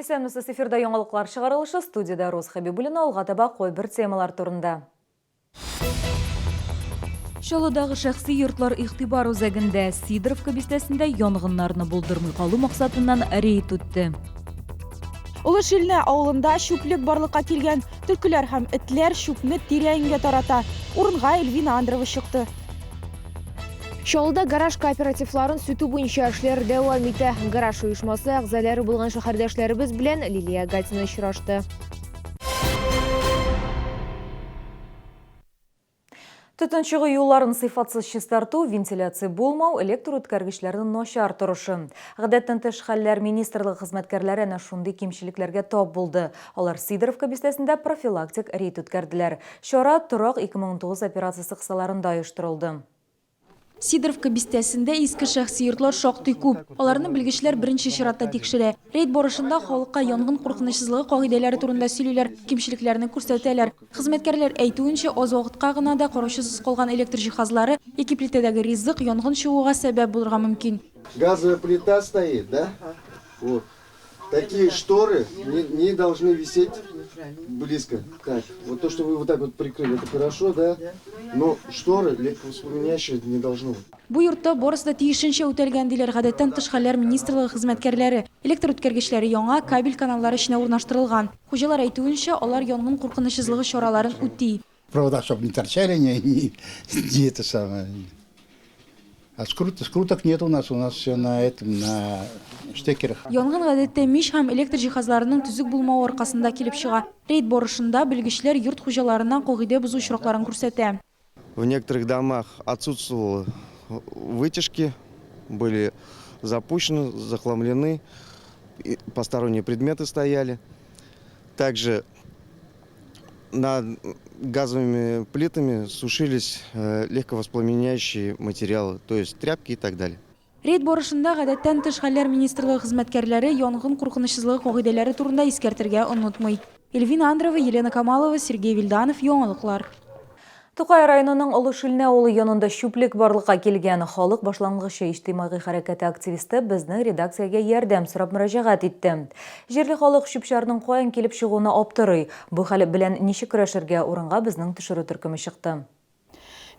Исәнмесез, эфирда яңалыклар чыгарылышы, студияда Роз Хабибуллина, алга таба койбер темалар турында. Чаллыдагы шәхси йортлар игътибар үзәгендә Сидоровка бистәсендә янгыннарны булдырмый калу максатыннан рейд үтте. Улы Шилне авылында шүплек барлыкка килгән төлкеләр һәм этләр шүпне тирәнгә тарата. Урынга Эльвина Андрова чыкты. Чаллыда гараж кооперативларын сүтү буенча эшләр дәвам итә. Гараж оешмасы әгъзалары булган шәһәрдәшләребез белән Лилия Гатина очрашты. Төтен чыгу юлларын сыйфатсыз чистарту, вентиляция булмау, электр үткәргечләрнең начар торышы. Гадәттән тыш хәлләр министрлыгы хезмәткәрләре әнә шундый кимчелекләргә тап булды. Алар Сидоровка бистәсендә профилактик рейд үткәрделәр. Чара Торак 2009 операциясе кысаларында оештырылды. Сидоровка бистәсендә иске шәхси йортлар шактый күп. Аларны белгечләр беренче чиратта тикшерә. Рейд барышында халыкка янгын куркынычсызлыгы кагыйдәләре турында сөйлиләр, кимчелекләрне күрсәтәләр. Хезмәткәрләр әйтүенчә, аз вакытка гына да караучысыз калган электр җиһазлары яки плитәдәге ризык янгын чыгуга сәбәп булырга мөмкин. Газовая плита стоит, да? Вот. Такие шторы не должны висеть близко. Так, вот то, что вы вот так вот прикрыли, это хорошо, да? Но шторы легковоспламеняющие не должно быть. Бу йортта барысы да тиешенчә үтәлгән диләр гадәттән тыш хәлләр министрлыгы хезмәткәрләре. Электр үткәргечләре яңа кабель каналлары эченә урнаштырылган. Хуҗалар әйтүенчә, алар янгын куркынычсызлыгы чараларын үти. Провода, чтобы не торчали, не это самое. А скруток нет у нас все на этом, на штекерах. Янгын гадәттә мич һәм электр җиһазларының төзек булмау аркасында килеп чыга. Рейд барышында белгечләр йорт хуҗаларына кагыйдә бузу очракларын күрсәтә. В некоторых домах отсутствовали вытяжки, были запущены, захламлены, посторонние предметы стояли. Также над газовыми плитами сушились легковоспламеняющие материалы, то есть тряпки и так далее. Рейд барышында гадәттән тыш хәлләр министрлыгы хезмәткәрләре янгын куркынычсызлыгы кагыйдәләре турында искәртергә онытмый. Эльвина Андрова, Елена Камалова, Сергей Вильданов, яңалыклар. Тукай районының Улы Шилне авылы янында шүплек барлыкка килгән халык башлангычы иҗтимагый хәрәкәте активисты безнең редакциягә ярдәм сорап мөрәҗәгать итте. Җирле халык шүпчәрнең каян килеп чыгуына аптырый. Бу хәл белән ничек көрәшергә урынга безнең төшерү төркеме чыкты.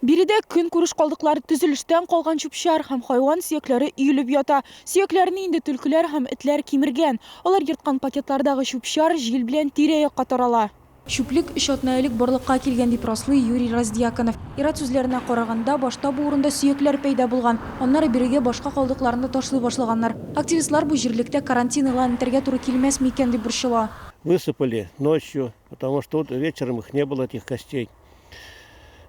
Биредә көн күреш калдыклары төзелештән калган чүпчәр һәм хайван сөякләре өелеп ята. Сөякләрне инде төлкеләр һәм этләр кимергән. Алар йырткан пакетлардагы чүпчәр җил белән тирә-якка тарала. Шүплек өч атна элек барлыкка килгән дип раслый Юрий Раздьяконов. Ират сүзләренә караганда, башта бу урында сөякләр пәйда булган. Аннары бирегә башка калдыкларны ташлый башлаганнар. Активистлар бу җирлектә карантин игълан итәргә туры килмәс микән дип борчыла. Высыпали ночью, потому что вот вечером их не было, этих костей.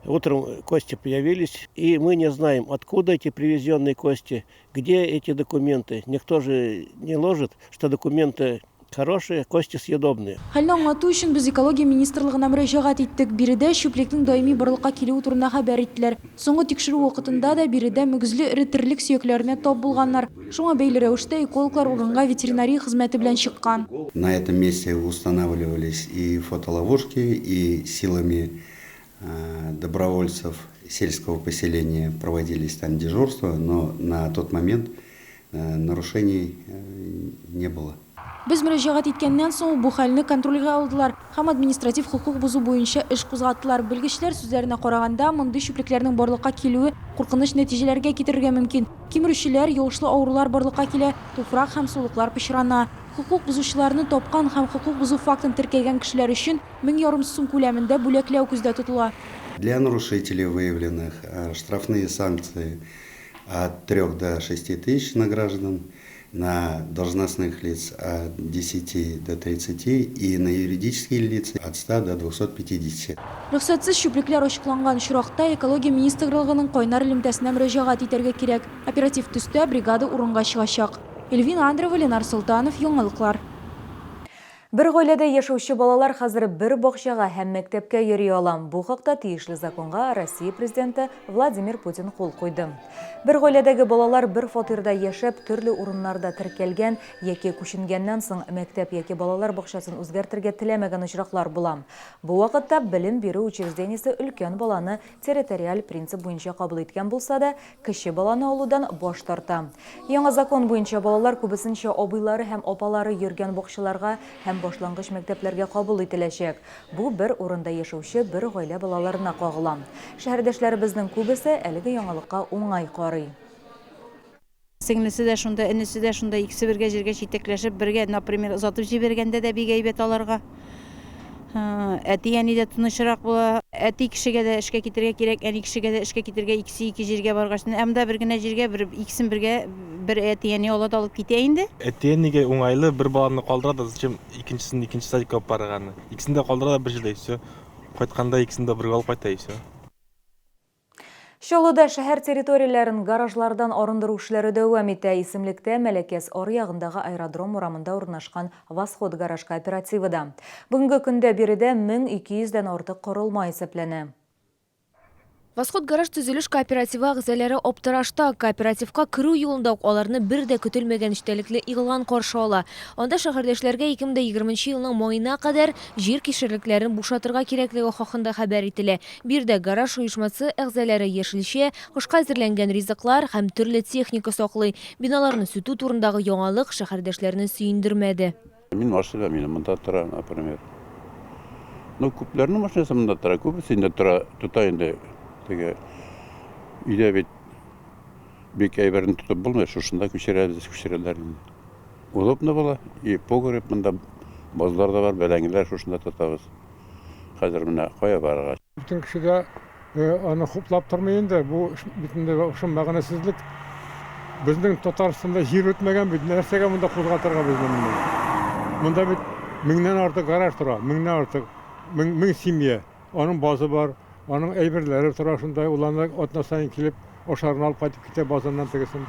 Утром кости появились, и мы не знаем, откуда эти привезенные кости, где эти документы. Никто же не ложит, что документы хорошие, кости съедобные. Хәлне аңлату өчен без экология министрлыгына мөрәҗәгать иттек. Биредә шүплекнең даими барлыкка килүе турында хәбәр иттеләр. Соңгы тикшерү вакытында да биредә мөгезле эре терлек сөякләренә тап булганнар. Шуңа бәйле рәвештә экологлар урынга ветеринария хезмәте белән чыккан. На этом месте устанавливались и фотоловушки, и силами добровольцев сельского поселения проводились там дежурства, но на тот момент нарушений не было. Без мөрәҗәгать иткәннән соң бу хәлне контрольгә алдылар һәм административ хукук бузу буенча эш кузгаттылар. Белгечләр сүзләренә караганда, мондый шүплекләрнең барлыкка килүе куркыныч нәтиҗәләргә китерергә мөмкин. Кимерүчеләр, яушлы авырулар барлыкка килә, туфрак һәм сулыклар пычрана. Хукук бузучыларны тапкан һәм хукук бузу фактын теркәгән кешеләр өчен 1200 сум күләмендә бүләкләү күздә тотыла. Для нарушителей выявленных штрафные санкции от 3 до 6 тысяч на граждан, на должностных лиц от 10 до 30 и на юридические лица от 100 до 250. Рөхсәтсез шүплекләр ачыкланган очракта экология министрлыгының кайнар элемтәсенә мөрәҗәгать итәргә кирәк. Оператив төстә бригада урынга чыгачак. Эльвина Андрова, Ленар Султанов, яңалыклар. Бір гаиләдә яшәүче балалар хәзер бер бакчага һәм мәктәпкә йөри ала. Бу хакта тиешле законга Россия президенты Владимир Путин кул куйды. Бер гаиләдәге балалар бер фатирда яшәп, төрле урыннарда теркәлгән яки күченгәннән соң мәктәп яки балалар бакчасын үзгәртергә теләмәгән очраклар була. Бу вакытта белем бирү учреждениесе өлкән баланы территориаль принцип буенча кабул иткән булса да, кече баланы алудан баш тарта. Яңа закон буенча балалар күбесенчә абыйлары һәм апалары йөргән бакчаларга һәм башлангыч мәктәпләргә кабул ителәчәк. Бу бер урында яшәүче бер гаилә балаларына кагыла. Шәһәрдәшләребезнең күбесе әлеге яңалыкка уңай карый. Сеңлесе дә шунда, энесе дә шунда, икесе бергә җиргә җитәкләшеп, бергә, например, озатып җибәргәндә дә бик әйбәт аларга. Әти әни дә тынычрак була. Әти кешегә дә эшкә китәргә кирәк, әни кешегә дә эшкә китәргә, икесе ике җиргә баргач, әмдә бер генә җиргә икесен бергә бер әти әни алып китә инде. Әти әнигә уңайлы, бер баланы калдырады, зачем икенчесен икенче садикка алып барганы. Икесен дә калдырада бер җирдә, все. Кайтканда икесен дә бергә алып кайта, все. Чаллыда шәһәр территорияләрен гаражлардан арындыру эшләре дәвам итә. Исемлектә Мәләкәс аръягындагы аэродром урамында урнашкан Восход гараж кооперативыда. Бүгенге көндә биредә 1200-дән артык корылма исәпләнә. Восход гараж төзелеш кооперативы әгъзалары аптырашта. Кооперативка керү юлында ук аларны бер дә көтелмәгән эчтәлекле игълан каршы ала. Анда шәһәрдәшләргә 2020 елның маена кадәр җир кишерлекләрен бушатырга кирәклеге хакында хәбәр ителә. Бирдә гараж оешмасы әгъзалары яшелчә, кышка әзерләнгән ризыклар һәм төрле техника саклый. Биналарны сүтү турындагы яңалык шәһәрдәшләрне сөендермәде. Мин машина монда тора, например. Ну, күпләрнең машинасы монда тора, күбесендә тора, тута инде. Теге өйдә бит бик әйберне тотып булмый, шушында күчерәләр. Удобно була, и погреб монда базлар да бар, бәләңгеләр шушында тотабыз. Хәзер менә кая барырга. Бүтән кешегә аны хуплап тормый инде, бу битендә шул мәгънәсезлек. Безнең Татарстанда җир үтмәгән бит, нәрсәгә монда кузгатырга безне. Монда бит 1000-нән артык гараж тора, 1000-нән артык, 1000 семья. Аның базы бар. Аның әйберләре тора шунда, уларны атнасынан килеп, ашарны алып кайтып китә базардан тегесен.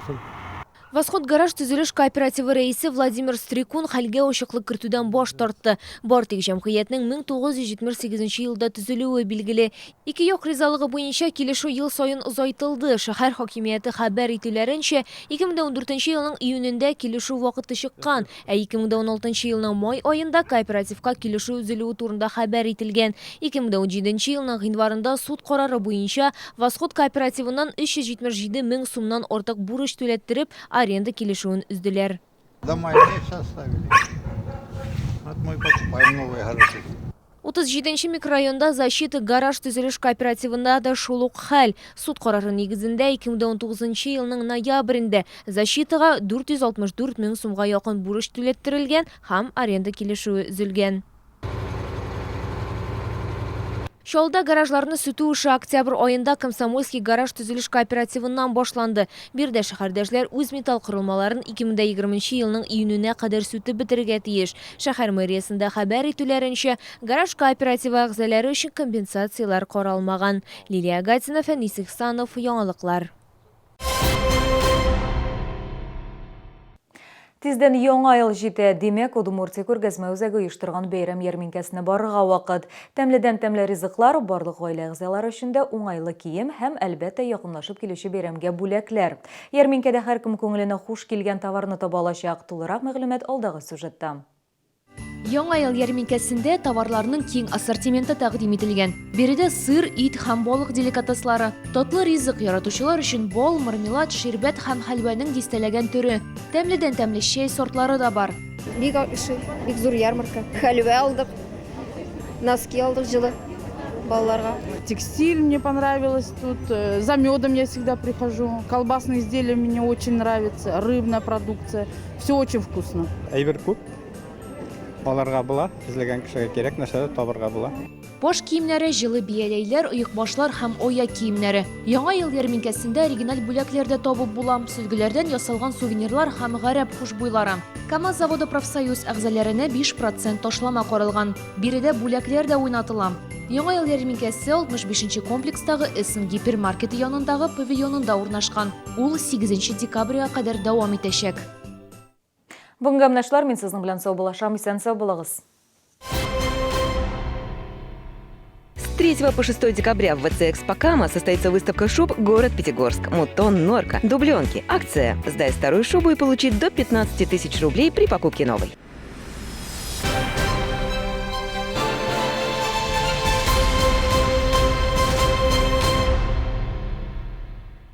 Восход гараж төзелеш кооперативы рәисе Владимир Стрикун хәлгә ачыклык кертүдән баш тартты. Бортик җәмгыятьнең 1978 елда төзелүе билгеле. Ике як ризалыгы буенча килешү ел саен озайтылды. Шәһәр хакимияте хәбәр итүләренчә, 2014 елның июнендә килешү вакыты чыккан, ә 2016 елның май аенда кооперативка килешү үзелүе турында хәбәр ителгән. 2017 елның гыйнварында суд карары буенча Восход кооперативыннан 377 мең сумнан артык бурыч түләттереп, аренда килешүен үзділер. Дома не составили. Вот мы покупаем новые гаражи. 37-нче микрорайонда защита гараж төзелеш кооперативында да шул ук хәл. Суд карары нигезендә 2019 елның ноябрендә защитага 464 мең сумга якын бурыч түләттерелгән һәм аренда килешүе үзелгән. Чаллыда гаражларны сүтү эше октябрь айында Комсомольский гараж төзелеш кооперативыннан башланды. Бирдә шәһәрдәшләр үз металл корылмаларын 2020 елның июненә кадәр сүтеп бетергә тиеш. Шәһәр мэриясендә хәбәр итүләренчә, гараж кооперативы әгъзалары өчен компенсациялар каралмаган. Лилия Гатина, Фәнис Ихсанов, яңалыклар. Тиздән яңа ел җитә, димәк, Удмуртия күргәзмә үзәге оештырган бәйрәм ярминкәсенә барырга вакыт. Тәмледән тәмле ризыклар, барлык гаилә әгъзалары өчен дә уңайлы кием һәм әлбәттә якынлашып килүче бәйрәмгә бүләкләр. Ярминкәдә һәркем күңеленә хуш килгән товарны таба алачак. Тулырак мәгълүмат алдагы сюжетта. Яңа ел ярминкәсендә товарларның киң ассортименты тәкъдим ителгән. Биредә сыр, ит һәм балык деликатеслары, татлы ризык яратучылар өчен бал, мармелад, шербәт һәм хәлвәнең дистәләгән түре. Тәмледән тәмле чәй сортлары да бар. Бик зур ярмарка. Хәлвә алдык, носки алдык җылы балаларга. Текстиль мне понравилось тут. За медом я всегда прихожу. Колбасные изделия мне очень нравятся. Рыбная продукция. Все очень вкусно. Әйбер күп. Баларга була, эзләгән кешегә кирәк нәрсәдә табарга була. Баш киемнәре, җылы бияләйләр, оек-башлар һәм аяк киемнәре. Яңа ел ярминкәсендә оригиналь бүләкләр дә табып була. Сөзгеләрдән ясалган сувенирлар һәм гарәп хушбуйлары. КамАЗ заводы профсоюз әгъзаләренә 5% ташлама каралган. Биредә бүләкләр дә уйнатыла. Яңа ел ярминкәсе 65-нче комплекстагы СН гипермаркеты янындагы павильонында урнашкан. Ул 8 декабрьгә кадәр дәвам итәчәк. Бүгенге менә шулар, мин сезнең белән сау булашам, исән сау булыгыз. 3 по 6 декабря в ВЦ «Экспокама» состоится выставка шуб «Город Пятигорск», «Мутон», «Норка», «Дубленки». Акция «Сдай старую шубу и получи до 15 000 рублей при покупке новой».